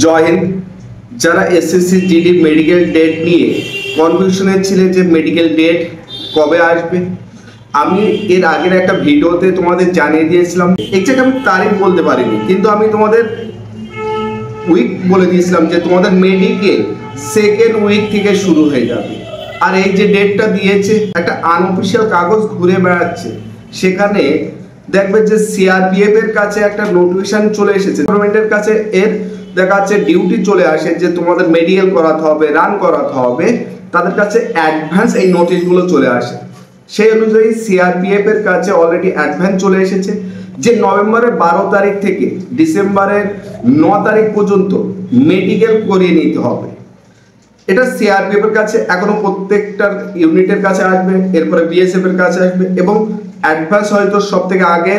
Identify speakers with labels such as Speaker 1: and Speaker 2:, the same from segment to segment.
Speaker 1: জয় হিন্দ। যারা SSC GD medical date নিয়ে কনফিউশনে ছিলেন যে মেডিকেল ডেট কবে আসবে, আমি এর আগের একটা ভিডিওতে তোমাদের জানিয়ে দিয়েছিলাম। এক্সাক্ট আমি তারিখ বলতে পারিনি, কিন্তু আমি তোমাদের উইক বলে দিয়েছিলাম যে তোমাদের মেডিকেল সেকেন্ড উইক থেকে শুরু হয়ে যাবে। আর এই যে ডেটটা দিয়েছে, একটা আনঅফিসিয়াল কাগজ ঘুরে বেড়াচ্ছে, সেখানে দেখবে যে সিআরপিএফ এর কাছে একটা নোটিফিকেশন চলে এসেছে, গভর্নমেন্টের কাছে এর দেখা যাচ্ছে ডিউটি চলে আসে যে তোমাদের মেডিকেল করাতে হবে, রান করাতে হবে, তাদের কাছে অ্যাডভান্স এই নোটিশগুলো চলে আসে। সেই অনুযায়ী সিআরপিএফ এর কাছে অলরেডি অ্যাডভান্স চলে এসেছে যে নভেম্বরের 12 তারিখ থেকে ডিসেম্বরের 9 তারিখ পর্যন্ত মেডিকেল করিয়ে নিতে হবে। এটা সিআরপিএফ এর কাছে এখনো প্রত্যেকটা ইউনিটের কাছে আসবে, এরপরে বিএসএফ এর কাছে আসবে, এবং অ্যাডভান্স হয়তো সব থেকে আগে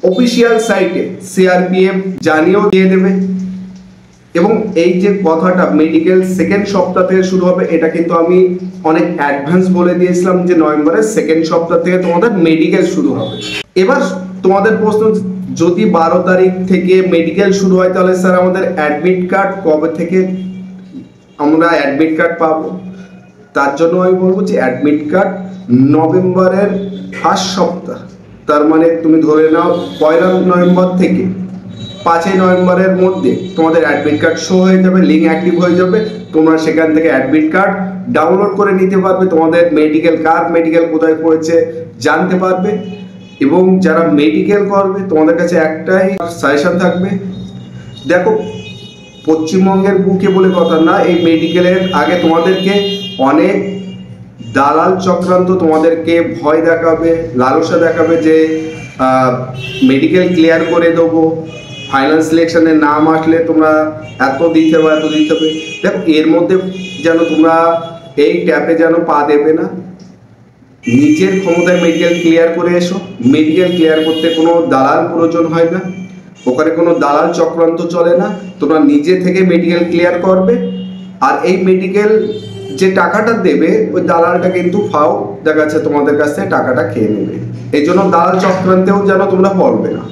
Speaker 1: অফিসিয়াল সাইটে সিআরপিএফ জানিয়েও দিয়ে দেবে। এবং এই যে কথাটা মেডিকেল সেকেন্ড সপ্তাহ থেকে শুরু হবে, এটা কিন্তু আমি অনেক অ্যাডভান্স বলে দিয়েছিলাম যে নভেম্বরের সেকেন্ড সপ্তাহ থেকে তোমাদের মেডিকেল শুরু হবে। এবার তোমাদের প্রশ্ন, যদি 12 তারিখ থেকে মেডিকেল শুরু হয় তাহলে স্যার আমাদের অ্যাডমিট কার্ড কবে থেকে আমরা অ্যাডমিট কার্ড পাবো? তার জন্য আমি বলবো যে অ্যাডমিট কার্ড নভেম্বরের ফার্স্ট সপ্তাহ, তার মানে তুমি ধরে নাও 1 নভেম্বর থেকে 5 নভেম্বরের মধ্যে তোমাদের অ্যাডমিট কার্ড শো হয়ে যাবে, লিঙ্ক অ্যাক্টিভ হয়ে যাবে, তোমরা সেখান থেকে অ্যাডমিট কার্ড ডাউনলোড করে নিতে পারবে, তোমাদের মেডিকেল কার মেডিকেল কোথায় পড়েছে জানতে পারবে। এবং যারা মেডিকেল করবে তোমাদের কাছে একটাই সাজেশন থাকবে, দেখো পশ্চিমবঙ্গের বুকে বলে কথা না, এই মেডিকেলের আগে তোমাদেরকে অনেক দালাল চক্রান্ত তোমাদেরকে ভয় দেখাবে, লালসা দেখাবে যে মেডিকেল ক্লিয়ার করে দেবো, ফাইনাল সিলেকশনের নাম আসলে তোমরা এত দিতে হবে এত দিতে হবে। দেখো এর মধ্যে যেন তোমরা এই ট্যাপে যেন পা দেবে না, নিজের ক্ষমতায় মেডিকেল ক্লিয়ার করে এসো। মেডিকেল ক্লিয়ার করতে কোনো দালাল প্রয়োজন হয় না, ওখানে কোনো দালাল চক্রান্ত চলে না, তোমরা নিজে থেকে মেডিকেল ক্লিয়ার করবে। আর এই মেডিকেল যে টাকাটা দেবে ওই দালালটা কিন্তু ফাও দেখা যাচ্ছে তোমাদের কাছ থেকে টাকাটা খেয়ে নেবে, এই জন্য দালাল চক্রান্তেও যেন তোমরা পড়বে না।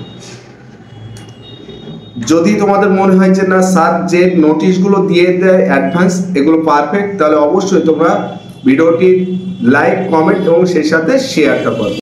Speaker 1: যদি তোমাদের মনে হয় যে না স্যার যে নোটিশগুলো দিয়ে দেয় অ্যাডভান্স এগুলো পারফেক্ট, তাহলে অবশ্যই তোমরা ভিডিওটি লাইক, কমেন্ট এবং সেই সাথে শেয়ারটা করো।